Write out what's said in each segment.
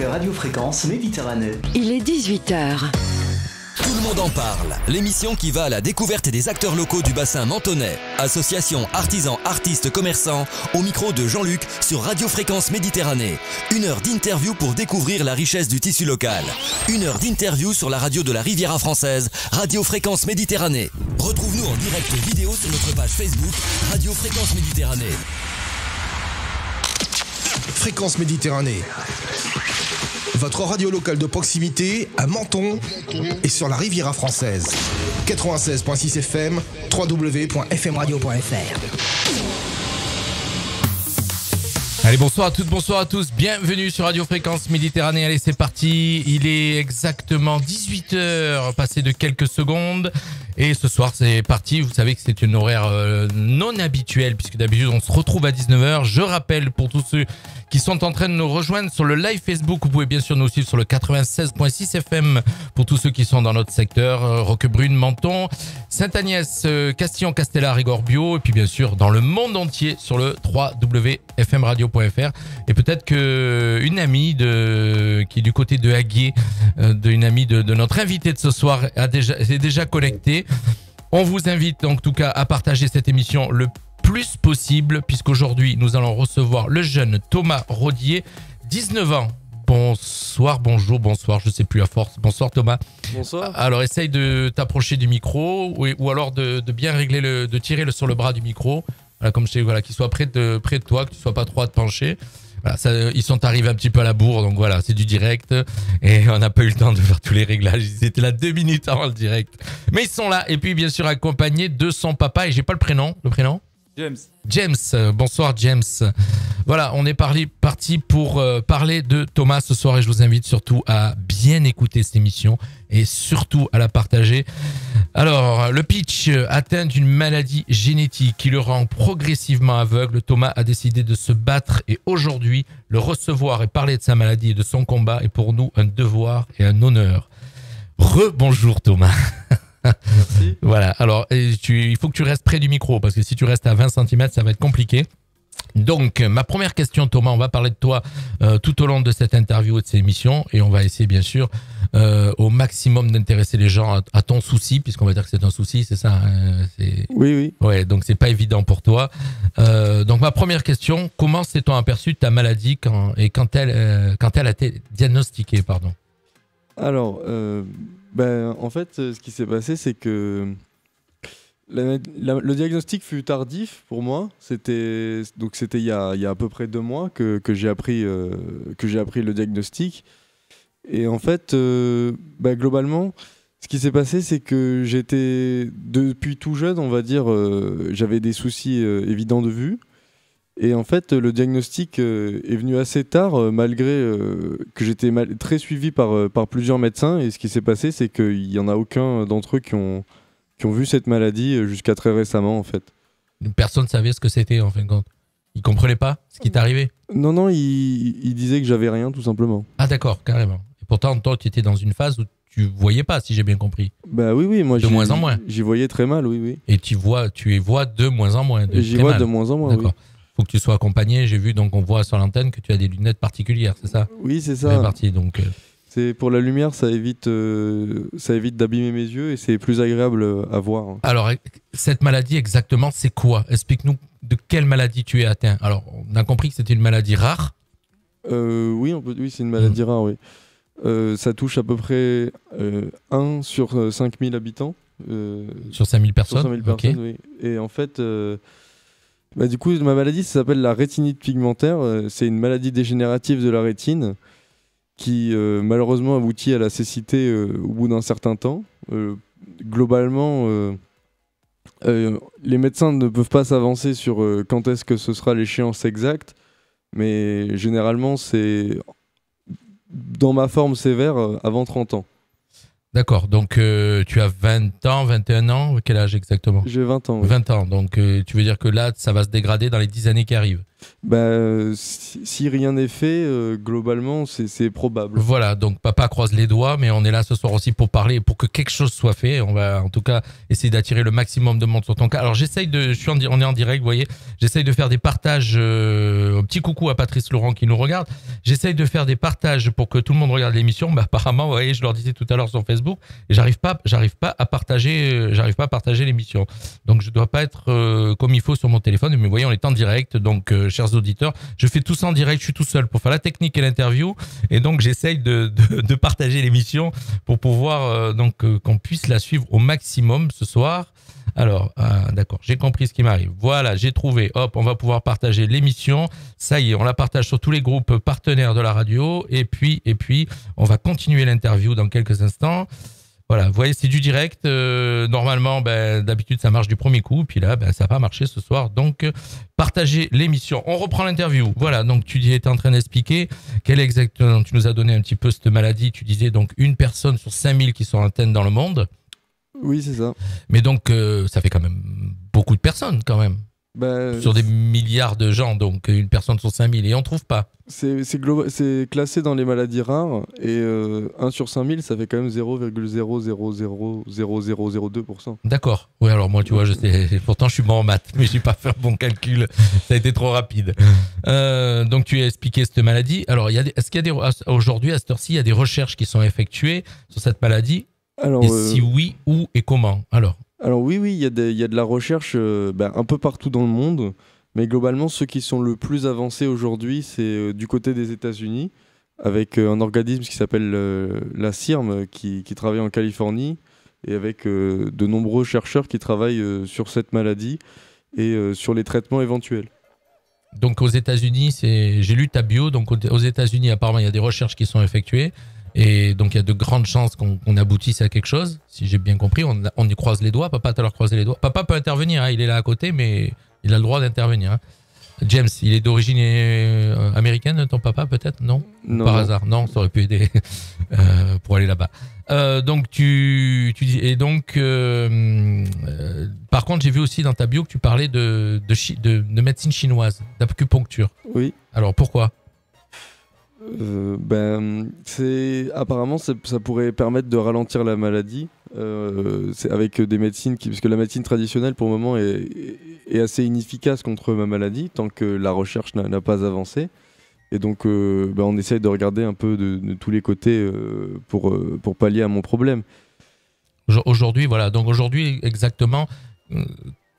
écoutez Radio Fréquence Méditerranée. Il est 18h. Tout le monde en parle. L'émission qui va à la découverte des acteurs locaux du bassin menthonnais. Associations, artisans, artistes, commerçants. Au micro de Jean-Luc sur Radio Fréquence Méditerranée. 1 heure d'interview pour découvrir la richesse du tissu local. 1 heure d'interview sur la radio de la Riviera française, Radio Fréquence Méditerranée. Retrouve-nous en direct vidéo sur notre page Facebook, Radio Fréquence Méditerranée. Fréquence Méditerranée. Votre radio locale de proximité à Menton et sur la Riviera française. 96.6 FM, www.fmradio.fr. Allez, bonsoir à toutes, bonsoir à tous, bienvenue sur Radio Fréquence Méditerranée. Allez, c'est parti, il est exactement 18h, passé de quelques secondes. Et ce soir, c'est parti, vous savez que c'est une horaire non habituelle, puisque d'habitude, on se retrouve à 19h. Je rappelle pour tous ceux qui sont en train de nous rejoindre sur le live Facebook, vous pouvez bien sûr nous suivre sur le 96.6 FM, pour tous ceux qui sont dans notre secteur, Roquebrune, Menton, Sainte-Agnès, Castillon, Castellar et Gorbio, et puis bien sûr dans le monde entier sur le www.fmradio.fr. Et peut-être qu'une amie qui est du côté de Haguier, une amie de notre invité de ce soir, est déjà connectée. On vous invite en tout cas à partager cette émission le plus possible, puisqu'aujourd'hui nous allons recevoir le jeune Thomas Rodier, 19 ans. Bonsoir, bonjour, bonsoir, je sais plus à force. Bonsoir Thomas. Bonsoir. Alors essaye de t'approcher du micro ou alors de bien régler de tirer sur le bras du micro. Voilà, comme je sais, voilà, qu'il soit près de toi, que tu sois pas trop à te pencher. Voilà, ils sont arrivés un petit peu à la bourre, donc voilà, c'est du direct et on n'a pas eu le temps de faire tous les réglages. Ils étaient là 2 minutes avant le direct, mais ils sont là. Et puis bien sûr accompagnés de son papa, et j'ai pas le prénom. James, bonsoir James. Voilà, on est parti pour parler de Thomas ce soir, et je vous invite surtout à bien écouter cette émission et surtout à la partager. Alors, le pitch: atteint d'une maladie génétique qui le rend progressivement aveugle, Thomas a décidé de se battre, et aujourd'hui, le recevoir et parler de sa maladie et de son combat est pour nous un devoir et un honneur. Rebonjour Thomas. Merci. Voilà, alors il faut que tu restes près du micro, parce que si tu restes à 20 cm, ça va être compliqué. Donc, ma première question, Thomas, on va parler de toi tout au long de cette interview et de cette émission, et on va essayer bien sûr au maximum d'intéresser les gens à ton souci, puisqu'on va dire que c'est un souci, c'est ça Oui. Ouais, donc c'est pas évident pour toi. Donc ma première question: comment s'est-on aperçu de ta maladie quand elle a été diagnostiquée, pardon? Alors, en fait, ce qui s'est passé, c'est que le diagnostic fut tardif pour moi. C'était il y a à peu près 2 mois que j'ai appris le diagnostic. Et en fait, globalement, ce qui s'est passé, c'est que j'étais, depuis tout jeune, on va dire, j'avais des soucis évidents de vue. Et en fait, le diagnostic est venu assez tard, malgré que j'étais très suivi par plusieurs médecins. Et ce qui s'est passé, c'est qu'il n'y en a aucun d'entre eux qui ont vu cette maladie jusqu'à très récemment, en fait. Personne ne savait ce que c'était, en fin de compte. Ils ne comprenaient pas ce qui t'arrivait? Non, ils disaient que j'avais rien, tout simplement. Ah d'accord, carrément. Et pourtant, toi, tu étais dans une phase où tu voyais pas, si j'ai bien compris. Bah oui, moi de moins en moins. J'y voyais très mal, oui. Et tu y vois de moins en moins. J'y vois de moins en moins, d'accord. Oui. Faut que tu sois accompagné. J'ai vu, donc on voit sur l'antenne que tu as des lunettes particulières, c'est ça? Oui, c'est ça. Partie, donc. C'est pour la lumière, ça évite d'abîmer mes yeux et c'est plus agréable à voir. Alors, cette maladie exactement, c'est quoi? Explique-nous de quelle maladie tu es atteint. Alors, on a compris que c'était une maladie rare. Oui, c'est une maladie rare, oui. Ça touche à peu près 1 sur 5000 habitants. Sur 5000 personnes? Sur 5000 personnes, oui. Et en fait, du coup, ma maladie, ça s'appelle la rétinite pigmentaire. C'est une maladie dégénérative de la rétine qui malheureusement aboutit à la cécité au bout d'un certain temps. Globalement, les médecins ne peuvent pas s'avancer sur quand est-ce que ce sera l'échéance exacte, mais généralement, c'est dans ma forme sévère avant 30 ans. D'accord, donc tu as 20 ans, 21 ans, quel âge exactement? J'ai 20 ans. Oui. 20 ans, donc tu veux dire que là, ça va se dégrader dans les 10 années qui arrivent? Si rien n'est fait, globalement, c'est probable. Voilà, donc papa croise les doigts, mais on est là ce soir aussi pour parler, pour que quelque chose soit fait. On va en tout cas essayer d'attirer le maximum de monde sur ton cas. Alors j'essaye de, on est en direct, vous voyez, j'essaye de faire des partages. Un petit coucou à Patrice Laurent qui nous regarde. J'essaye de faire des partages pour que tout le monde regarde l'émission. Apparemment, vous voyez, je leur disais tout à l'heure sur Facebook, et j'arrive pas à partager l'émission. Donc je dois pas être comme il faut sur mon téléphone. Mais vous voyez, on est en direct, donc chers auditeurs, je fais tout ça en direct, je suis tout seul pour faire la technique et l'interview, et donc j'essaye de partager l'émission pour pouvoir qu'on puisse la suivre au maximum ce soir. Alors, d'accord, j'ai compris ce qui m'arrive. Voilà, j'ai trouvé. Hop, on va pouvoir partager l'émission. Ça y est, on la partage sur tous les groupes partenaires de la radio, et puis on va continuer l'interview dans quelques instants. Voilà, vous voyez, c'est du direct. Normalement, d'habitude, ça marche du premier coup. Puis là, ça va pas marcher ce soir. Donc, partagez l'émission. On reprend l'interview. Voilà, donc tu étais en train d'expliquer quelle exactement. Tu nous as donné un petit peu cette maladie. Tu disais donc 1 personne sur 5000 qui sont atteintes dans le monde. Oui, c'est ça. Mais donc, ça fait quand même beaucoup de personnes, quand même. Sur des milliards de gens, donc 1 personne sur 5000, et on trouve pas. C'est classé dans les maladies rares, et 1 sur 5000, ça fait quand même 0,0000002%. D'accord. Oui, alors moi, tu vois, je sais, pourtant je suis bon en maths, mais je n'ai pas fait un bon calcul. Ça a été trop rapide. Donc tu as expliqué cette maladie. Alors, est-ce qu'il y a aujourd'hui, à cette heure-ci, il y a des recherches qui sont effectuées sur cette maladie? Alors, et si oui, où et comment? Alors oui, il y a de la recherche un peu partout dans le monde, mais globalement, ceux qui sont le plus avancés aujourd'hui, c'est du côté des États-Unis, avec un organisme qui s'appelle la CIRM, qui travaille en Californie, et avec de nombreux chercheurs qui travaillent sur cette maladie et sur les traitements éventuels. Donc aux États-Unis, j'ai lu ta bio, donc aux États-Unis, apparemment, il y a des recherches qui sont effectuées. Et donc il y a de grandes chances qu'on aboutisse à quelque chose, si j'ai bien compris. On y croise les doigts. Papa t'a leur croisé les doigts. Papa peut intervenir, il est là à côté, mais il a le droit d'intervenir. James, il est d'origine américaine, ton papa peut-être? Non, par hasard. Non, ça aurait pu aider pour aller là-bas. Donc tu dis, et donc par contre j'ai vu aussi dans ta bio que tu parlais de médecine chinoise, d'acupuncture. Oui. Alors pourquoi? Apparemment ça pourrait permettre de ralentir la maladie, avec des médecines puisque la médecine traditionnelle pour le moment est assez inefficace contre ma maladie tant que la recherche n'a pas avancé, et donc on essaye de regarder un peu de tous les côtés pour pallier à mon problème. Aujourd'hui, voilà, donc aujourd'hui exactement,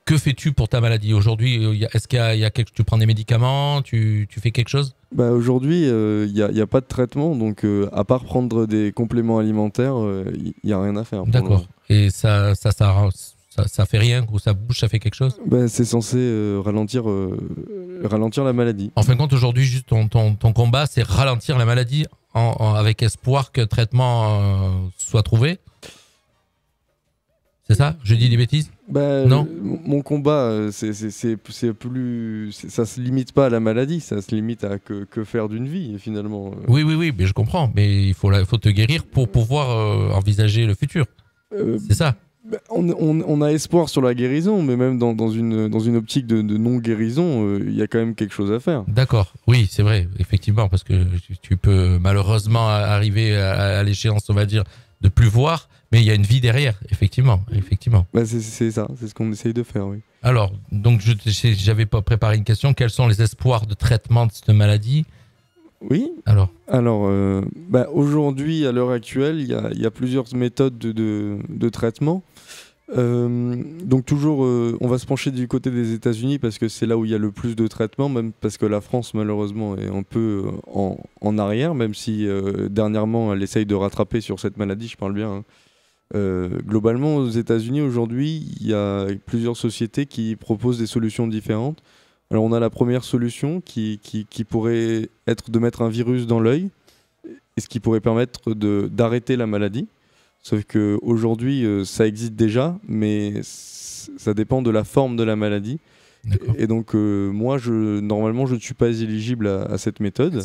que fais-tu pour ta maladie aujourd'hui? Est-ce qu'il y a tu prends des médicaments, tu fais quelque chose? Aujourd'hui, il n'y a pas de traitement, donc à part prendre des compléments alimentaires, il n'y a rien à faire. D'accord. Et ça fait rien, ou ça bouge, ça fait quelque chose? C'est censé ralentir la maladie. En fin de compte, aujourd'hui, juste ton combat, c'est ralentir la maladie avec espoir que traitement soit trouvé? C'est ça? Je dis des bêtises? Non. Mon combat, ça se limite pas à la maladie, ça se limite à que faire d'une vie finalement. Oui, mais je comprends. Mais il faut te guérir pour pouvoir envisager le futur. C'est ça. On a espoir sur la guérison, mais même dans une optique de non-guérison, il y a quand même quelque chose à faire. D'accord, oui, c'est vrai, effectivement, parce que tu peux malheureusement arriver à l'échéance, on va dire, de plus voir, mais il y a une vie derrière, effectivement. C'est ça, c'est ce qu'on essaye de faire, oui. Alors, donc j'avais pas préparé une question. Quels sont les espoirs de traitement de cette maladie? Oui. Alors, aujourd'hui, à l'heure actuelle, il y a plusieurs méthodes de traitement. Donc toujours, on va se pencher du côté des États-Unis parce que c'est là où il y a le plus de traitements, même parce que la France, malheureusement, est un peu en arrière, même si dernièrement, elle essaye de rattraper sur cette maladie, je parle bien, hein. Globalement, aux États-Unis, aujourd'hui, il y a plusieurs sociétés qui proposent des solutions différentes. Alors, on a la première solution qui pourrait être de mettre un virus dans l'œil, et ce qui pourrait permettre d'arrêter la maladie. Sauf qu'aujourd'hui, ça existe déjà, mais ça dépend de la forme de la maladie. Et donc, moi, normalement, je ne suis pas éligible à cette méthode.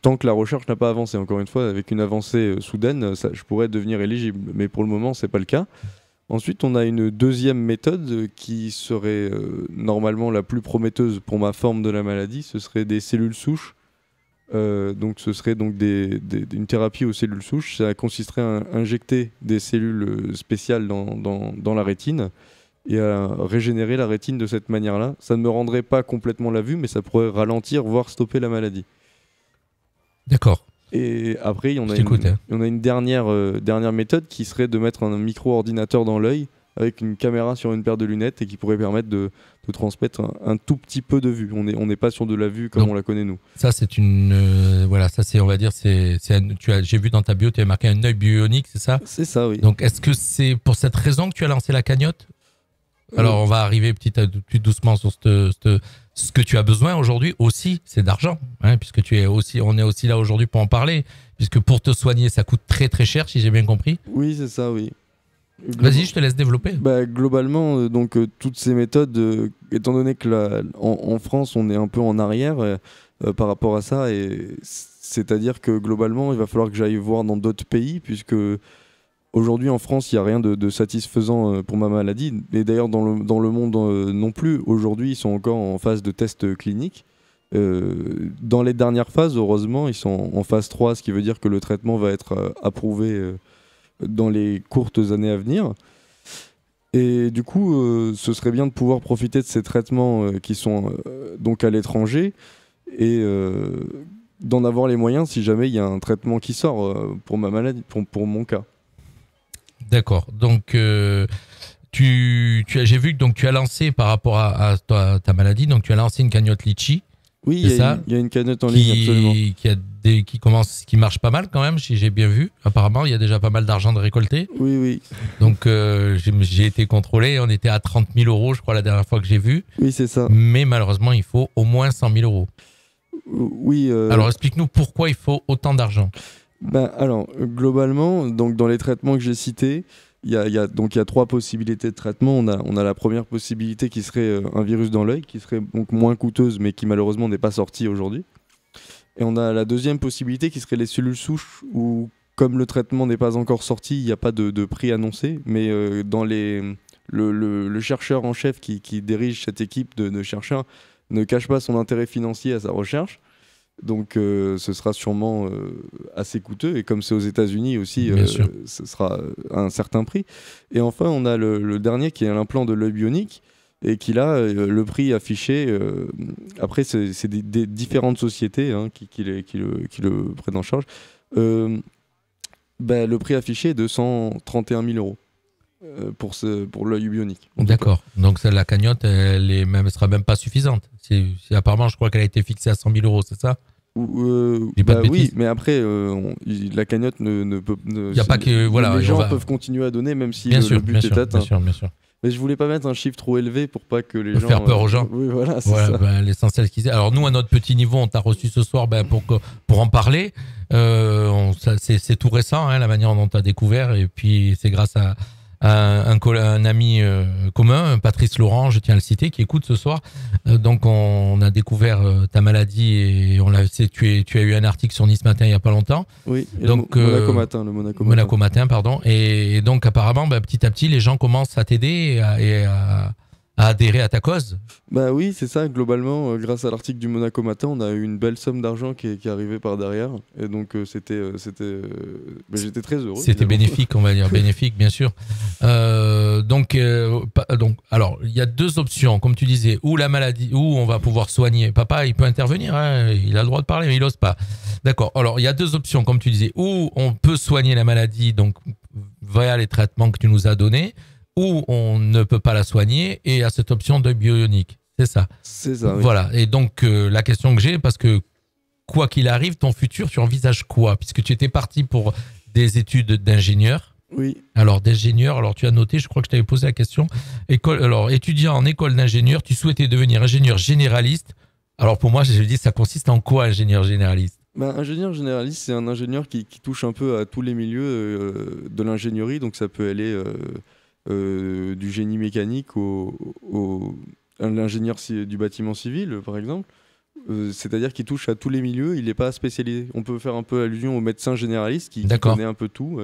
Tant que la recherche n'a pas avancé. Encore une fois, avec une avancée soudaine, je pourrais devenir éligible. Mais pour le moment, ce n'est pas le cas. Ensuite, on a une deuxième méthode qui serait normalement la plus prometteuse pour ma forme de la maladie. Ce serait des cellules souches. Donc, ce serait donc une thérapie aux cellules souches. Ça consisterait à injecter des cellules spéciales dans la rétine et à régénérer la rétine de cette manière-là. Ça ne me rendrait pas complètement la vue, mais ça pourrait ralentir, voire stopper la maladie. D'accord. Et après, il y en a une dernière méthode qui serait de mettre un micro-ordinateur dans l'œil avec une caméra sur une paire de lunettes et qui pourrait permettre de transmettre un tout petit peu de vue. On n'est pas sur de la vue comme on la connaît nous. Ça, c'est ça c'est, on va dire, j'ai vu dans ta bio, tu as marqué un œil bionique, c'est ça? C'est ça, oui. Donc, est-ce que c'est pour cette raison que tu as lancé la cagnotte? Alors, on va arriver plus doucement sur ce que tu as besoin aujourd'hui aussi, c'est d'argent, hein, puisque on est aussi là aujourd'hui pour en parler, puisque pour te soigner, ça coûte très très cher, si j'ai bien compris. Oui, c'est ça, oui. Vas-y, je te laisse développer. Globalement, toutes ces méthodes, étant donné que en France, on est un peu en arrière par rapport à ça, et c'est-à-dire que globalement, il va falloir que j'aille voir dans d'autres pays, puisque aujourd'hui en France, il n'y a rien de satisfaisant pour ma maladie. Et d'ailleurs, dans le monde non plus, aujourd'hui, ils sont encore en phase de tests cliniques. Dans les dernières phases, heureusement, ils sont en phase 3, ce qui veut dire que le traitement va être approuvé dans les courtes années à venir. Et du coup, ce serait bien de pouvoir profiter de ces traitements qui sont donc à l'étranger et d'en avoir les moyens si jamais il y a un traitement qui sort pour ma maladie, pour mon cas. D'accord. Donc, j'ai vu que donc, tu as lancé par rapport à ta maladie, donc tu as lancé une cagnotte Litchi. Oui, il y a une cagnotte en ligne, absolument. Qui marche pas mal quand même, si j'ai bien vu. Apparemment, il y a déjà pas mal d'argent de récolté. Oui. Donc, j'ai été contrôlé. On était à 30 000 euros, je crois, la dernière fois que j'ai vu. Oui, c'est ça. Mais malheureusement, il faut au moins 100 000 euros. Oui. Alors, explique-nous pourquoi il faut autant d'argent. Alors, globalement, donc, dans les traitements que j'ai cités, il y a 3 possibilités de traitement. On a la première possibilité qui serait un virus dans l'œil, qui serait donc moins coûteuse, mais qui malheureusement n'est pas sortie aujourd'hui. Et on a la deuxième possibilité qui serait les cellules souches, où comme le traitement n'est pas encore sorti, il n'y a pas de prix annoncé, mais le chercheur en chef qui dirige cette équipe de chercheurs ne cache pas son intérêt financier à sa recherche. Donc ce sera sûrement assez coûteux, et comme c'est aux États-Unis aussi, ce sera à un certain prix. Et enfin, on a le dernier qui est l'implant de l'œil bionique, et qui là, le prix affiché, après c'est des différentes sociétés qui le prennent en charge. Le prix affiché est de 131 000 euros pour l'œil bionique. D'accord. Donc la cagnotte, elle sera même pas suffisante. Apparemment, je crois qu'elle a été fixée à 100 000 euros, c'est ça? Oui, mais après, la cagnotte ne peut. Il n'y a pas que. Voilà, les gens peuvent continuer à donner, même si le but est atteint. Bien sûr. Mais je voulais pas mettre un chiffre trop élevé pour pas que les gens. Faire peur aux gens. Oui, voilà, c'est ça. L'essentiel qu'ils aient. Alors, nous, à notre petit niveau, on t'a reçu ce soir pour en parler. C'est tout récent, la manière dont tu as découvert. Et puis, c'est grâce à un ami commun, Patrice Laurent, je tiens à le citer, qui écoute ce soir. Donc on a découvert ta maladie et tu as eu un article sur Nice Matin il n'y a pas longtemps. Oui, donc, le Monaco Matin, pardon. Et donc apparemment, petit à petit, les gens commencent à t'aider et à adhérer à ta cause. Oui, c'est ça. Globalement, grâce à l'article du Monaco Matin, on a eu une belle somme d'argent qui est arrivée par derrière. Et donc, j'étais très heureux. C'était bénéfique, on va dire. Bénéfique, bien sûr. Donc, alors, il y a 2 options. Comme tu disais, où la maladie, où on va pouvoir soigner. Papa, il peut intervenir. Il a le droit de parler, mais il n'ose pas. D'accord. Alors, il y a 2 options, comme tu disais. Où on peut soigner la maladie, donc, via les traitements que tu nous as donnés, où on ne peut pas la soigner, et à cette option de bionique. C'est ça. C'est ça, oui. Voilà. Et donc, la question que j'ai, parce que quoi qu'il arrive, ton futur, tu envisages quoi? Puisque tu étais parti pour des études d'ingénieur. Oui. Alors, d'ingénieur, alors tu as noté, je crois que je t'avais posé la question. Étudiant en école d'ingénieur, tu souhaitais devenir ingénieur généraliste. Alors, pour moi, je dis, ça consiste en quoi, ingénieur généraliste? Ingénieur généraliste, c'est un ingénieur qui touche un peu à tous les milieux de l'ingénierie. Donc, ça peut aller du génie mécanique à l'ingénieur du bâtiment civil, par exemple. C'est-à-dire qu'il touche à tous les milieux, il n'est pas spécialisé. On peut faire un peu allusion au médecin généraliste qui connaît un peu tout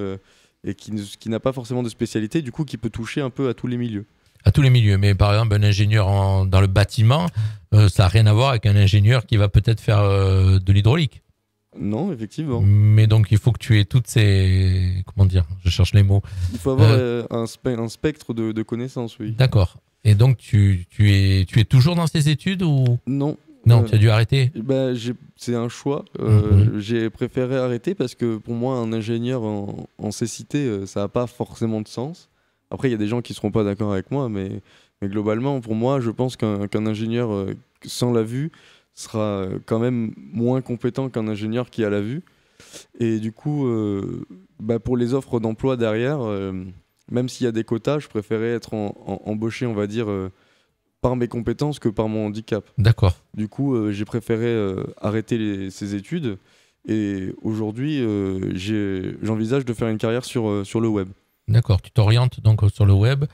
et qui n'a pas forcément de spécialité, du coup qui peut toucher un peu à tous les milieux. À tous les milieux, mais par exemple un ingénieur dans le bâtiment, ça n'a rien à voir avec un ingénieur qui va peut-être faire de l'hydraulique. Non, effectivement. Mais donc il faut que tu aies toutes ces... Comment dire ? Je cherche les mots. Il faut avoir un spectre de connaissances, oui. D'accord. Et donc tu es toujours dans ces études ou... Non. Non, tu as dû arrêter. C'est un choix. J'ai préféré arrêter parce que pour moi, un ingénieur en cécité, ça n'a pas forcément de sens. Après, il y a des gens qui ne seront pas d'accord avec moi, mais globalement, pour moi, je pense qu'un ingénieur sans la vue sera quand même moins compétent qu'un ingénieur qui a la vue. Et du coup, pour les offres d'emploi derrière, même s'il y a des quotas, je préférais être embauché, on va dire, par mes compétences que par mon handicap. D'accord. Du coup, j'ai préféré arrêter ces études. Et aujourd'hui, j'envisage de faire une carrière sur le web. D'accord, tu t'orientes donc sur le web,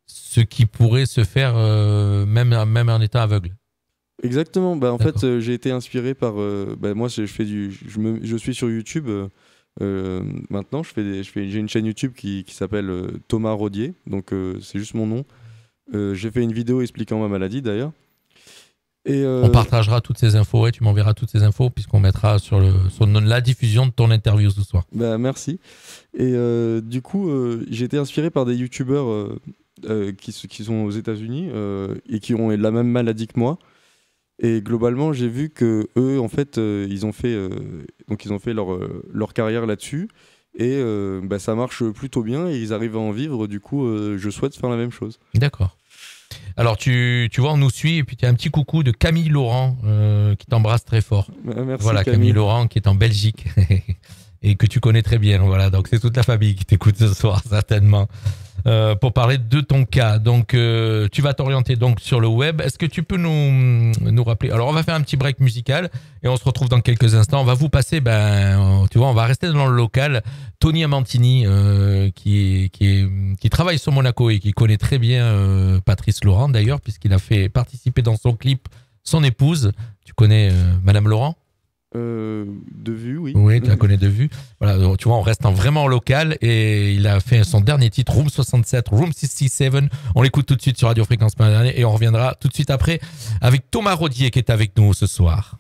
ce qui pourrait se faire même en étant aveugle. Exactement. En fait, j'ai été inspiré par. Moi, je suis sur YouTube. Maintenant, j'ai une chaîne YouTube qui s'appelle Thomas Rodier. Donc, c'est juste mon nom. J'ai fait une vidéo expliquant ma maladie d'ailleurs. Et on partagera toutes ces infos et tu m'enverras toutes ces infos puisqu'on mettra sur la diffusion de ton interview ce soir. Merci. Et du coup, j'ai été inspiré par des youtubeurs qui sont aux États-Unis et qui ont la même maladie que moi. Et globalement, j'ai vu que eux, en fait, ils ont fait leur carrière là-dessus. Et ça marche plutôt bien et ils arrivent à en vivre. Du coup, je souhaite faire la même chose. D'accord. Alors, tu vois, on nous suit et puis tu as un petit coucou de Camille Laurent qui t'embrasse très fort. Merci, voilà, Camille Laurent qui est en Belgique et que tu connais très bien. Voilà, donc c'est toute la famille qui t'écoute ce soir, certainement. Pour parler de ton cas. Donc, tu vas t'orienter donc sur le web. Est-ce que tu peux nous rappeler? Alors, on va faire un petit break musical et on se retrouve dans quelques instants. On va vous passer, tu vois, on va rester dans le local. Tony Amantini, qui travaille sur Monaco et qui connaît très bien Patrice Laurent d'ailleurs, puisqu'il a fait participer dans son clip son épouse. Tu connais Madame Laurent? De vue, oui. Oui, tu la connais de vue. Voilà, donc, tu vois, on reste vraiment local et il a fait son dernier titre, Room 67, Room 67. On l'écoute tout de suite sur Radio Fréquence Méditerranée et on reviendra tout de suite après avec Thomas Rodier qui est avec nous ce soir.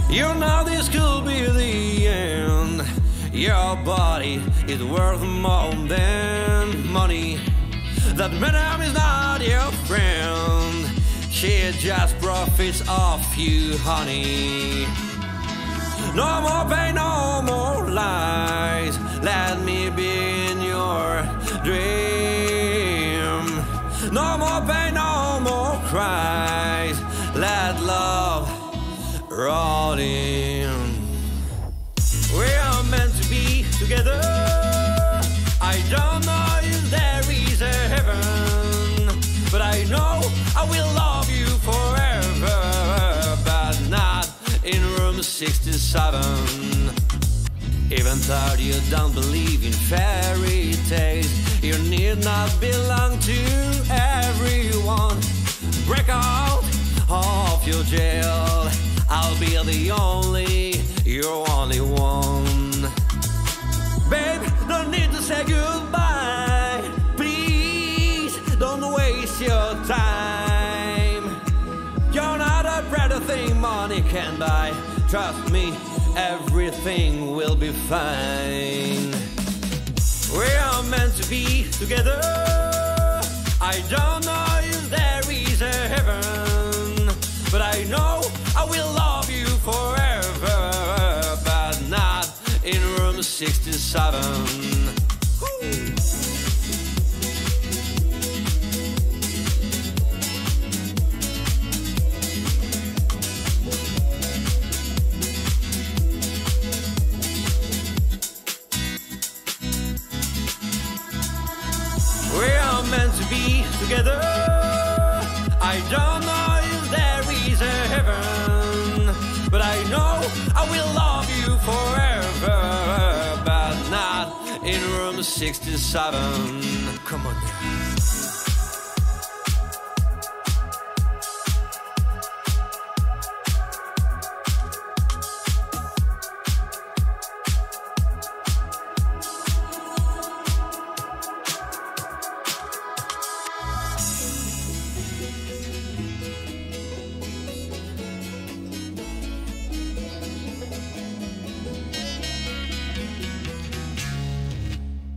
You know this could be the end. Your body is worth more than money. That madam is not your friend. She just profits off you, honey. No more pain, no more lies. Let me be in your dream. No more pain, no more cries. Let love rot in. We are meant to be together. I don't know if there is a heaven, but I know I will love you forever, but not in room 67. Even though you don't believe in fairy tales, you need not belong to everyone. Break out of your jail. I'll be your only one. Babe, don't need to say goodbye. Please, don't waste your time. You're not a better thing money can buy. Trust me, everything will be fine. We are meant to be together. I don't know if there is a heaven, but I know I will love you forever, but not in room 67. We are meant to be together. I don't know if there is a heaven, 67. Come on now.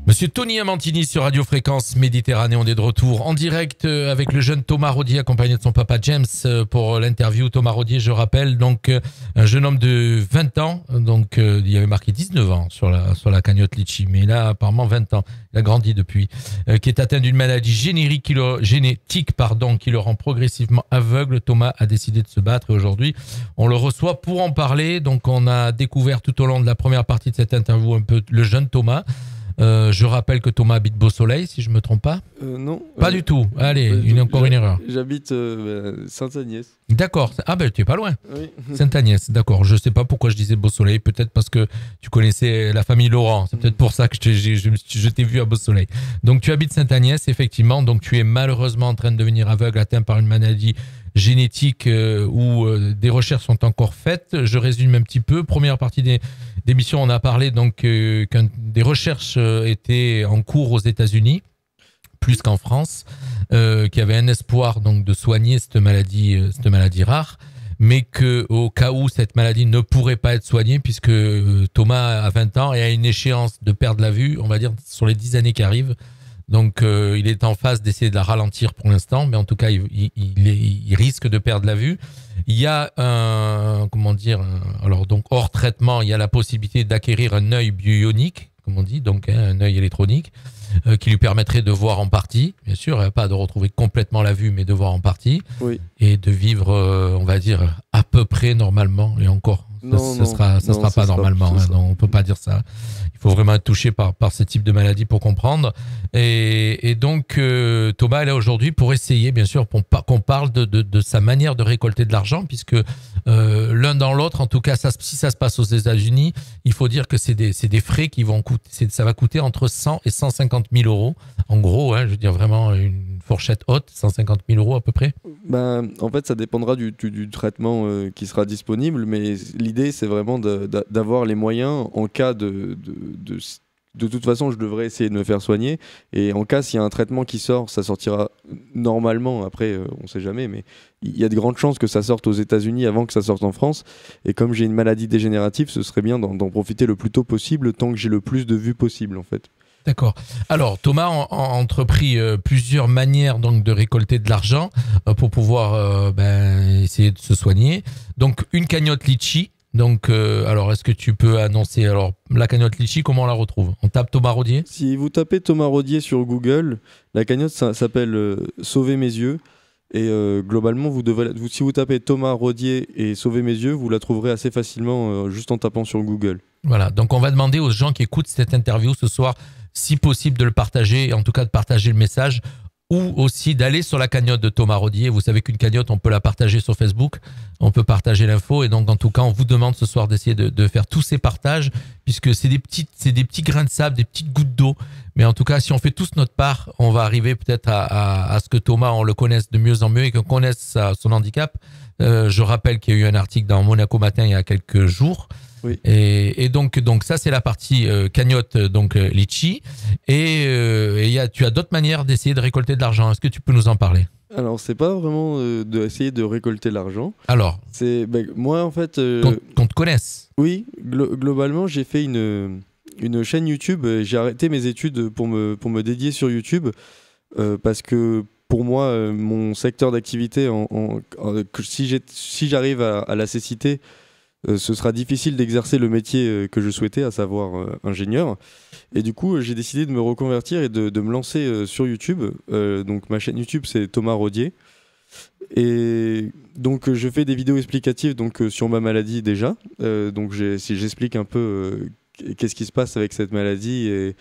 Monsieur Tony Amantini sur Radio Fréquence Méditerranée, on est de retour en direct avec le jeune Thomas Rodier accompagné de son papa James pour l'interview. Thomas Rodier, je rappelle, donc un jeune homme de 20 ans, donc il y avait marqué 19 ans sur la cagnotte Litchi, mais là apparemment 20 ans, il a grandi depuis, qui est atteint d'une maladie génétique qui le rend progressivement aveugle. Thomas a décidé de se battre et aujourd'hui on le reçoit pour en parler. Donc on a découvert tout au long de la première partie de cette interview un peu le jeune Thomas. Je rappelle que Thomas habite Beau-Soleil, si je me trompe pas. Non. Pas du tout. Allez, encore une erreur. J'habite Sainte-Agnès. D'accord. Ah ben tu es pas loin. Oui. Sainte-Agnès, d'accord. Je sais pas pourquoi je disais Beau-Soleil. Peut-être parce que tu connaissais la famille Laurent. C'est peut-être pour ça que je t'ai vu à Beau-Soleil. Donc tu habites Sainte-Agnès, effectivement. Donc tu es malheureusement en train de devenir aveugle, atteint par une maladie génétique où des recherches sont encore faites. Je résume un petit peu. Première partie d'émission, on a parlé donc que des recherches étaient en cours aux États-Unis, plus qu'en France, qu'il y avait un espoir donc de soigner cette maladie rare, mais que au cas où cette maladie ne pourrait pas être soignée, puisque Thomas a 20 ans et a une échéance de perdre la vue, on va dire sur les 10 années qui arrivent. Donc il est en phase d'essayer de la ralentir pour l'instant, mais en tout cas il risque de perdre la vue. Il y a alors donc hors traitement, il y a la possibilité d'acquérir un œil bionique, comme on dit, donc un œil électronique, qui lui permettrait de voir en partie, bien sûr, pas de retrouver complètement la vue, mais de voir en partie, oui. Et de vivre, on va dire, à peu près normalement, et encore, ça sera pas normalement, non, on peut pas dire ça. Il faut vraiment être touché par ce type de maladie pour comprendre. Et donc, Thomas est là aujourd'hui pour essayer, bien sûr, qu'on parle de sa manière de récolter de l'argent, puisque l'un dans l'autre, en tout cas, si ça se passe aux États-Unis, il faut dire que c'est des frais qui vont coûter, ça va coûter entre 100 et 150 000 euros. En gros, je veux dire vraiment une fourchette haute, 150 000 euros à peu près. En fait, ça dépendra du traitement qui sera disponible, mais l'idée, c'est vraiment d'avoir les moyens en cas de toute façon, je devrais essayer de me faire soigner. Et en cas, s'il y a un traitement qui sort, ça sortira normalement. Après, on ne sait jamais, mais il y a de grandes chances que ça sorte aux États-Unis avant que ça sorte en France. Et comme j'ai une maladie dégénérative, ce serait bien d'en profiter le plus tôt possible, tant que j'ai le plus de vues possible, en fait. D'accord. Alors, Thomas a entrepris plusieurs manières donc de récolter de l'argent pour pouvoir essayer de se soigner. Donc, une cagnotte Litchi. Donc, alors, est-ce que tu peux annoncer la cagnotte Litchi, comment on la retrouve? On tape Thomas Rodier? Si vous tapez Thomas Rodier sur Google, la cagnotte s'appelle Sauver mes yeux. Et globalement, si vous tapez Thomas Rodier et Sauver mes yeux, vous la trouverez assez facilement juste en tapant sur Google. Voilà, donc on va demander aux gens qui écoutent cette interview ce soir, si possible, de le partager, en tout cas de partager le message, ou aussi d'aller sur la cagnotte de Thomas Rodier. Vous savez qu'une cagnotte, on peut la partager sur Facebook, on peut partager l'info, et donc en tout cas, on vous demande ce soir d'essayer de faire tous ces partages, puisque c'est des petits grains de sable, des petites gouttes d'eau, mais en tout cas, si on fait tous notre part, on va arriver peut-être à ce que Thomas, on le connaisse de mieux en mieux et qu'on connaisse son handicap. Je rappelle qu'il y a eu un article dans Monaco Matin il y a quelques jours. Oui. Et donc ça c'est la partie cagnotte donc Litchi et tu as d'autres manières d'essayer de récolter de l'argent. Est-ce que tu peux nous en parler? Alors c'est pas vraiment d'essayer de récolter l'argent. Alors c'est moi en fait qu'on te connaisse. Oui, globalement j'ai fait une chaîne YouTube. J'ai arrêté mes études pour me dédier sur YouTube parce que pour moi mon secteur d'activité si j'arrive à la cécité, ce sera difficile d'exercer le métier que je souhaitais, à savoir ingénieur. Et du coup, j'ai décidé de me reconvertir et de me lancer sur YouTube. Donc ma chaîne YouTube, c'est Thomas Rodier. Et donc je fais des vidéos explicatives sur ma maladie déjà. Donc j'explique un peu qu'est-ce qui se passe avec cette maladie et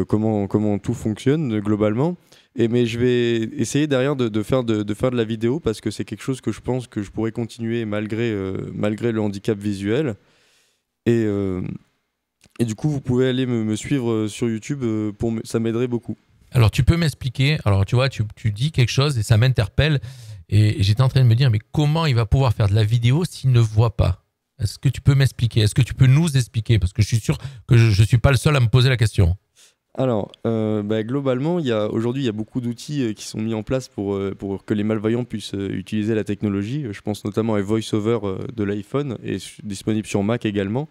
comment tout fonctionne globalement. Mais je vais essayer derrière de faire de la vidéo parce que c'est quelque chose que je pense que je pourrais continuer malgré le handicap visuel. Et Et du coup, vous pouvez aller me suivre sur YouTube, ça m'aiderait beaucoup. Alors, tu peux m'expliquer, alors tu vois, tu dis quelque chose et ça m'interpelle. Et j'étais en train de me dire, mais comment il va pouvoir faire de la vidéo s'il ne voit pas? Est-ce que tu peux m'expliquer? Est-ce que tu peux nous expliquer? Parce que je suis sûr que je ne suis pas le seul à me poser la question. Alors, globalement, aujourd'hui, il y a beaucoup d'outils qui sont mis en place pour que les malvoyants puissent utiliser la technologie. Je pense notamment à VoiceOver de l'iPhone et disponible sur Mac également.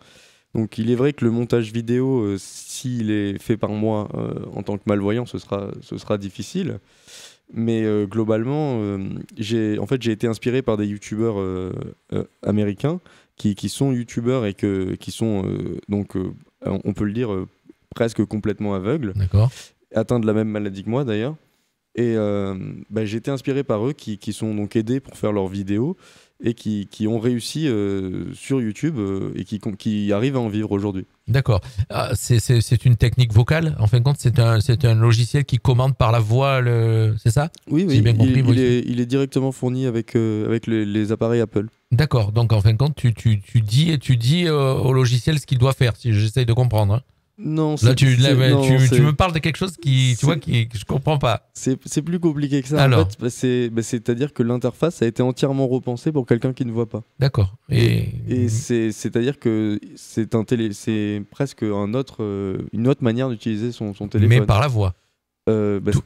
Donc, il est vrai que le montage vidéo, s'il est fait par moi en tant que malvoyant, ce sera difficile. Mais globalement, j'ai été inspiré par des youtubeurs américains qui sont youtubeurs et qui sont on peut le dire, presque complètement aveugles, atteints de la même maladie que moi d'ailleurs. Et j'ai été inspiré par eux qui sont donc aidés pour faire leurs vidéos et qui ont réussi sur YouTube et qui arrivent à en vivre aujourd'hui. D'accord. C'est une technique vocale. En fin de compte, c'est un logiciel qui commande par la voix, c'est ça? Oui, J'ai bien compris, il est directement fourni avec les appareils Apple. D'accord. Donc, en fin de compte, tu dis au logiciel ce qu'il doit faire, si j'essaye de comprendre. Hein. Non, là, tu me parles de quelque chose que je comprends pas. C'est plus compliqué que ça. Alors. En fait, c'est-à-dire que l'interface a été entièrement repensée pour quelqu'un qui ne voit pas. D'accord. Et c'est-à-dire que c'est presque une autre manière d'utiliser son téléphone. Mais par la voix.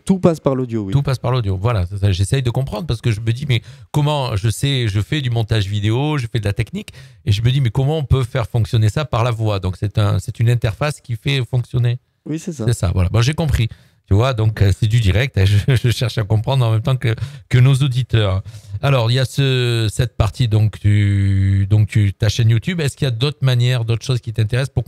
Tout passe par l'audio, oui. Tout passe par l'audio, voilà. J'essaye de comprendre parce que je me dis, mais comment je fais du montage vidéo, je fais de la technique, et je me dis, mais comment on peut faire fonctionner ça par la voix? Donc c'est une interface qui fait fonctionner. Oui, c'est ça. C'est ça, voilà. Bon, j'ai compris. Tu vois, donc c'est du direct. Je cherche à comprendre en même temps que nos auditeurs. Alors, il y a cette partie, ta chaîne YouTube. Est-ce qu'il y a d'autres manières, d'autres choses qui t'intéressent pour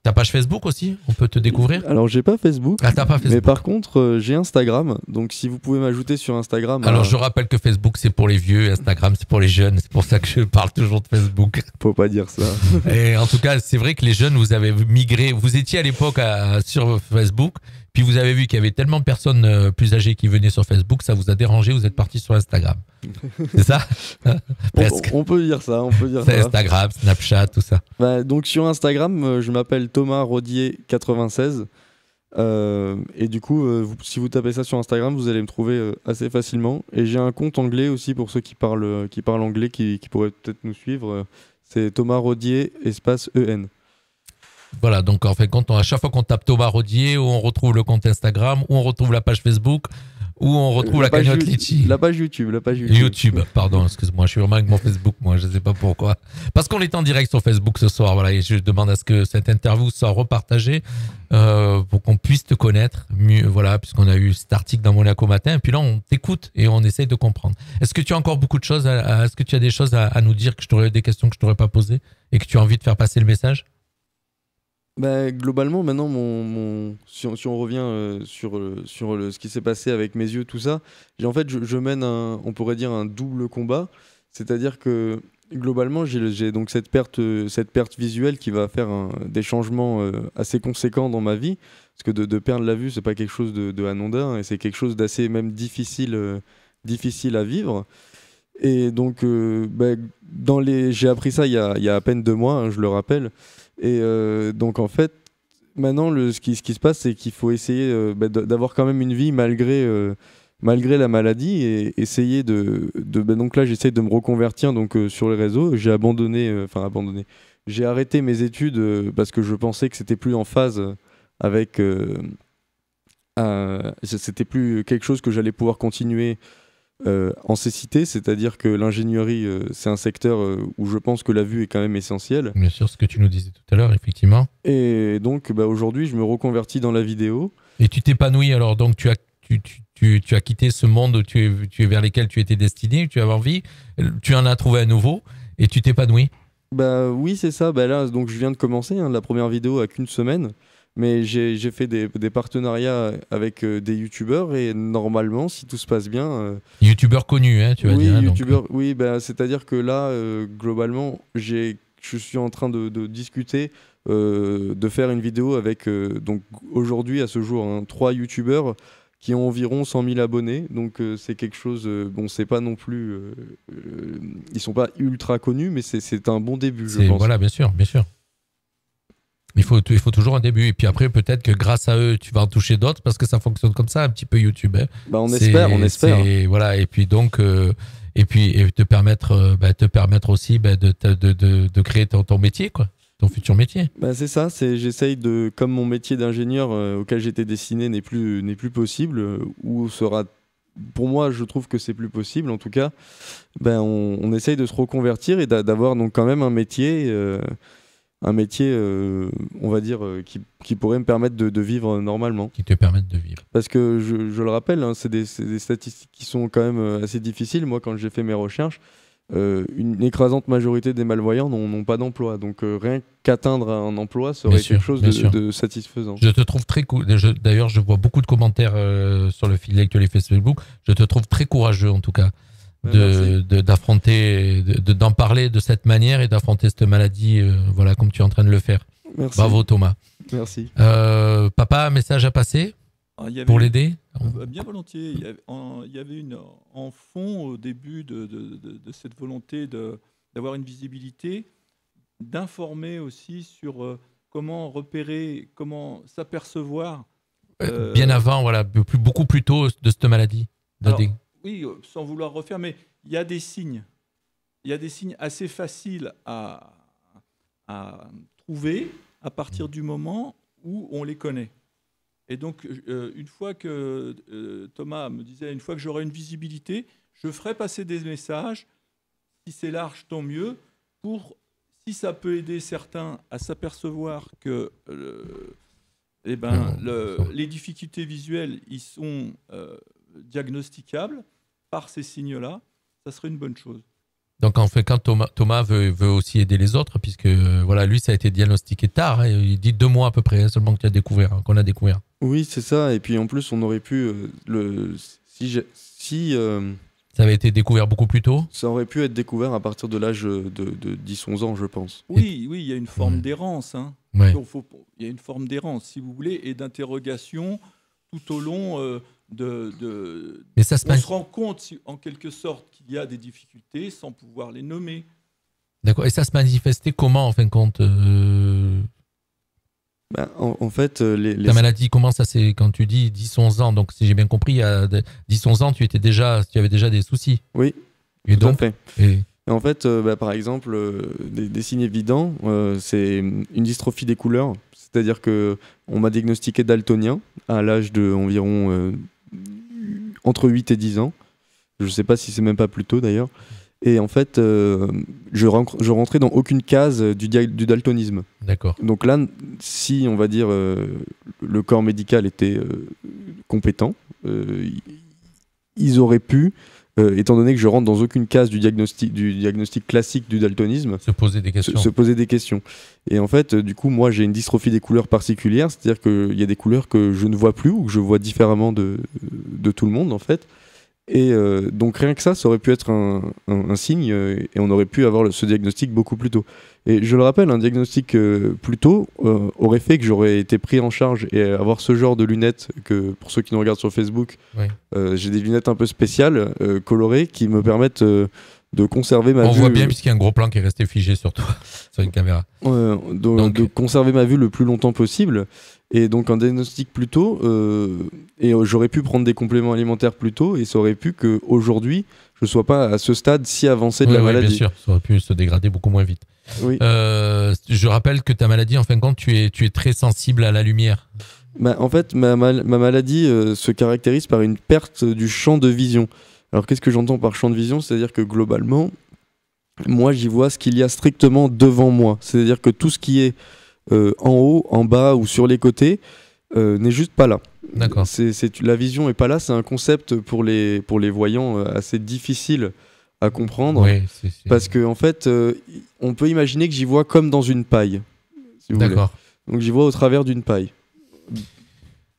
ta page Facebook aussi? On peut te découvrir? Alors, j'ai pas Facebook. Ah, t'as pas Facebook. Mais par contre, j'ai Instagram. Donc, si vous pouvez m'ajouter sur Instagram. Alors, je rappelle que Facebook, c'est pour les vieux. Instagram, c'est pour les jeunes. C'est pour ça que je parle toujours de Facebook. Faut pas dire ça. Et en tout cas, c'est vrai que les jeunes, vous avez migré. Vous étiez à l'époque sur Facebook. Puis vous avez vu qu'il y avait tellement de personnes plus âgées qui venaient sur Facebook, ça vous a dérangé, vous êtes parti sur Instagram. C'est ça? Presque. On peut dire ça. C'est Instagram, Snapchat, tout ça. Donc sur Instagram, je m'appelle Thomas Rodier 96. Et du coup, si vous tapez ça sur Instagram, vous allez me trouver assez facilement. Et j'ai un compte anglais aussi pour ceux qui parlent anglais, qui pourraient peut-être nous suivre. C'est Thomas Rodier, espace EN. Voilà, donc en fait, à chaque fois qu'on tape Thomas Rodier, où on retrouve le compte Instagram, où on retrouve la page Facebook, où on retrouve la cagnotte Litchi. La page YouTube. YouTube, pardon, excuse-moi, je suis vraiment avec mon Facebook, moi, je ne sais pas pourquoi. Parce qu'on est en direct sur Facebook ce soir, voilà, et je demande à ce que cette interview soit repartagée pour qu'on puisse te connaître mieux, voilà, puisqu'on a eu cet article dans Monaco Matin, et puis là, on t'écoute et on essaye de comprendre. Est-ce que tu as encore beaucoup de choses, est-ce que tu as des choses à nous dire, des questions que je t'aurais pas posées, et que tu as envie de faire passer le message? Globalement, maintenant, si on revient sur ce qui s'est passé avec mes yeux, tout ça, je mène on pourrait dire un double combat. C'est-à-dire que globalement, j'ai donc cette perte visuelle qui va faire des changements assez conséquents dans ma vie. Parce que de perdre la vue, c'est pas quelque chose de anodin, et c'est quelque chose d'assez même difficile à vivre. Et donc, j'ai appris ça il y a à peine 2 mois, hein, je le rappelle. Et donc en fait, maintenant, ce qui se passe, c'est qu'il faut essayer d'avoir quand même une vie malgré la maladie, et essayer donc là, j'essaie de me reconvertir sur les réseaux. J'ai j'ai arrêté mes études parce que je pensais que c'était plus en phase avec, c'était plus quelque chose que j'allais pouvoir continuer en cécité, c'est-à-dire que l'ingénierie, c'est un secteur où je pense que la vue est quand même essentielle. Bien sûr, ce que tu nous disais tout à l'heure, effectivement. Et donc, aujourd'hui, je me reconvertis dans la vidéo. Et tu t'épanouis, alors, donc tu as quitté ce monde vers lequel tu étais destiné, tu avais envie, tu en as trouvé un nouveau, et tu t'épanouis. Oui, c'est ça. Là, donc, je viens de commencer, hein, la première vidéo a qu'1 semaine. Mais j'ai fait des partenariats avec des youtubeurs, et normalement, si tout se passe bien... Youtubeurs connus, hein, tu vas dire. Oui, c'est-à-dire que là, globalement, je suis en train de discuter, de faire une vidéo avec, donc aujourd'hui, à ce jour, 3 youtubeurs qui ont environ 100 000 abonnés. Donc c'est quelque chose... c'est pas non plus... ils sont pas ultra connus, mais c'est un bon début, je pense. Voilà, bien sûr, bien sûr. Mais il faut toujours un début. Et puis après, peut-être que grâce à eux, tu vas en toucher d'autres parce que ça fonctionne comme ça, un petit peu YouTube. Hein. Bah, on espère. Voilà. Et puis donc, et te permettre aussi de créer ton métier, quoi. Ton futur métier. Bah, c'est ça. J'essaye de, comme mon métier d'ingénieur auquel j'étais destiné n'est plus possible, ou sera. Pour moi, je trouve que c'est plus possible. En tout cas, ben, on essaye de se reconvertir et d'avoir donc quand même un métier, on va dire, qui pourrait me permettre de vivre normalement. Qui te permettent de vivre. Parce que je le rappelle, hein, c'est des statistiques qui sont quand même assez difficiles. Moi, quand j'ai fait mes recherches, une écrasante majorité des malvoyants n'ont pas d'emploi. Donc rien qu'atteindre un emploi serait quelque chose de satisfaisant. Je te trouve très cool. D'ailleurs, je vois beaucoup de commentaires sur le fil d'actualité Facebook. Je te trouve très courageux en tout cas d'affronter, d'en parler de cette manière et d'affronter cette maladie, voilà, comme tu es en train de le faire. Merci. Bravo Thomas. Merci. Papa, un message à passer pour l'aider? Bien volontiers. Il y avait en fond au début de cette volonté d'avoir une visibilité, d'informer aussi sur comment repérer, comment s'apercevoir. Bien avant, voilà, beaucoup plus tôt de cette maladie. Oui, sans vouloir refaire, mais il y a des signes. Il y a des signes assez faciles à trouver à partir du moment où on les connaît. Et donc, une fois que Thomas me disait, une fois que j'aurai une visibilité, je ferai passer des messages, si c'est large, tant mieux, si ça peut aider certains à s'apercevoir que les difficultés visuelles, ils sont diagnosticables par ces signes-là, ça serait une bonne chose. Donc en fait, quand Thomas veut aussi aider les autres, puisque voilà, lui ça a été diagnostiqué tard, hein, il dit 2 mois à peu près seulement qu'on a découvert. Oui, c'est ça. Et puis en plus, on aurait pu ça avait été découvert beaucoup plus tôt. Ça aurait pu être découvert à partir de l'âge de 10-11 ans, je pense. Oui, il y a une forme d'errance. Hein. Ouais. Il y a une forme d'errance, si vous voulez, et d'interrogation tout au long Mais ça on se rend compte, en quelque sorte, qu'il y a des difficultés sans pouvoir les nommer. D'accord. Et ça se manifestait comment, en fin de compte En fait, la maladie commence quand tu dis 10-11 ans. Donc, si j'ai bien compris, à 10-11 ans, tu avais déjà des soucis. Oui, et tout donc, à fait. Et en fait, par exemple, des signes évidents, c'est une dystrophie des couleurs. C'est-à-dire qu'on m'a diagnostiqué daltonien à l'âge de environ entre 8 et 10 ans. Je ne sais pas si c'est même pas plus tôt d'ailleurs. Et en fait, je rentrais dans aucune case du daltonisme. D'accord. Donc là, si on va dire le corps médical était compétent, ils auraient pu, étant donné que je rentre dans aucune case du diagnostic classique du daltonisme, se poser des questions. Se poser des questions. Et en fait, du coup, moi, j'ai une dystrophie des couleurs particulière, c'est-à-dire qu'il y a des couleurs que je ne vois plus ou que je vois différemment de tout le monde, en fait. Et donc rien que ça aurait pu être un signe et on aurait pu avoir ce diagnostic beaucoup plus tôt. Et je le rappelle, un diagnostic plus tôt aurait fait que j'aurais été pris en charge et avoir ce genre de lunettes que, pour ceux qui nous regardent sur Facebook, oui. J'ai des lunettes un peu spéciales, colorées, qui me permettent de conserver ma vue. On voit bien puisqu'il y a un gros plan qui est resté figé sur toi, sur une caméra. De conserver ma vue le plus longtemps possible. Et donc un diagnostic plus tôt, et j'aurais pu prendre des compléments alimentaires plus tôt, et ça aurait pu qu'aujourd'hui, je ne sois pas à ce stade si avancé de la maladie. Bien sûr, ça aurait pu se dégrader beaucoup moins vite. Oui. Je rappelle que ta maladie, en fin de compte, tu es très sensible à la lumière. En fait, ma maladie se caractérise par une perte du champ de vision. Alors qu'est-ce que j'entends par champ de vision? C'est-à-dire que globalement, moi j'y vois ce qu'il y a strictement devant moi. C'est-à-dire que tout ce qui est en haut, en bas ou sur les côtés n'est juste pas là. D'accord. La vision est pas là. C'est un concept pour les voyants assez difficile à comprendre. Oui, parce que en fait, on peut imaginer que j'y vois comme dans une paille. Si vous D'accord. voulez. Donc j'y vois au travers d'une paille.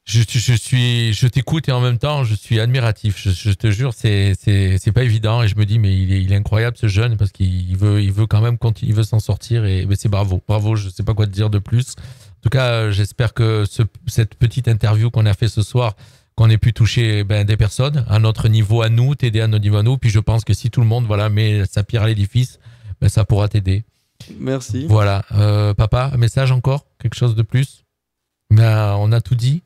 Je t'écoute et en même temps je suis admiratif. Je te jure, c'est pas évident et je me dis mais il est incroyable ce jeune parce qu'il veut quand même continuer, il veut s'en sortir et mais c'est bravo. Je sais pas quoi te dire de plus. En tout cas, j'espère que cette petite interview qu'on a fait ce soir, qu'on ait pu toucher des personnes à notre niveau à nous, t'aider à notre niveau à nous. Puis je pense que si tout le monde met sa pierre à l'édifice, ça pourra t'aider. Merci. Voilà. Papa, un message encore? Quelque chose de plus? Ben, on a tout dit.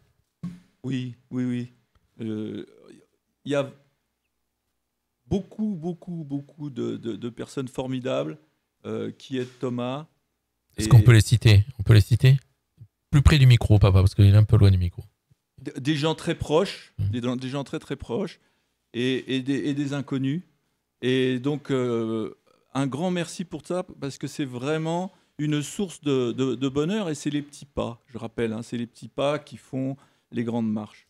Oui. Il y a beaucoup de personnes formidables qui aident Thomas. Est-ce qu'on peut les citer? On peut les citer? Plus près du micro, papa, parce qu'il est un peu loin du micro. Des gens très proches, des gens très proches, et des inconnus. Et donc, un grand merci pour ça, parce que c'est vraiment une source de bonheur, et c'est les petits pas, je rappelle, c'est les petits pas qui font les grandes marches.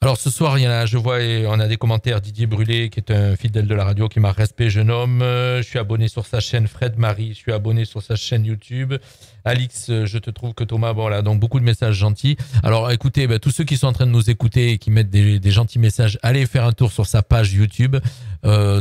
Alors ce soir, je vois, on a des commentaires. Didier Brûlé, qui est un fidèle de la radio, qui marque respect jeune homme. Je suis abonné sur sa chaîne. Fred Marie, je suis abonné sur sa chaîne YouTube. Alix, je te trouve que Thomas, voilà, donc beaucoup de messages gentils. Alors écoutez, tous ceux qui sont en train de nous écouter et qui mettent des gentils messages, allez faire un tour sur sa page YouTube,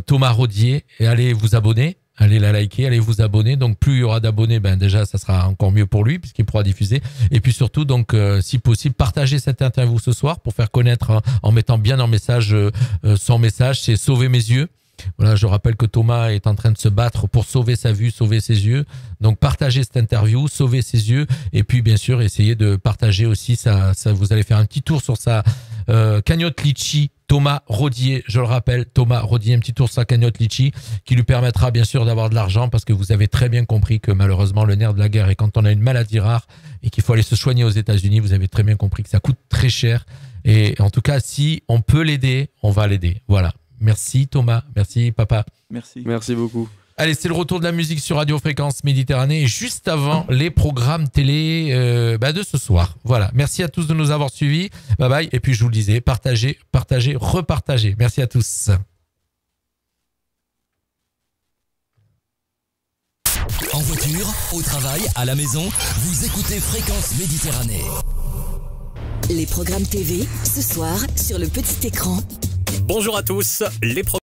Thomas Rodier, et allez vous abonner. Allez la liker, allez vous abonner. Donc plus il y aura d'abonnés, déjà ça sera encore mieux pour lui puisqu'il pourra diffuser. Et puis surtout, donc si possible, partagez cette interview ce soir pour faire connaître en mettant bien en message son message. C'est sauver mes yeux. Voilà, je rappelle que Thomas est en train de se battre pour sauver sa vue, sauver ses yeux. Donc partagez cette interview, sauvez ses yeux, et puis bien sûr essayez de partager aussi ça. Vous allez faire un petit tour sur sa cagnotte Litchi. Thomas Rodier, je le rappelle, Thomas Rodier, un petit tour sur sa cagnotte Litchi qui lui permettra bien sûr d'avoir de l'argent, parce que vous avez très bien compris que malheureusement le nerf de la guerre est quand on a une maladie rare et qu'il faut aller se soigner aux États-Unis. Vous avez très bien compris que ça coûte très cher, et en tout cas si on peut l'aider, on va l'aider. Voilà. Merci Thomas, merci papa. Merci beaucoup. Allez, c'est le retour de la musique sur Radio Fréquence Méditerranée, et juste avant les programmes télé de ce soir. Voilà, merci à tous de nous avoir suivis. Bye bye, et puis je vous le disais, partagez, repartagez. Merci à tous. En voiture, au travail, à la maison, vous écoutez Fréquence Méditerranée. Les programmes TV, ce soir, sur le petit écran. Bonjour à tous. Les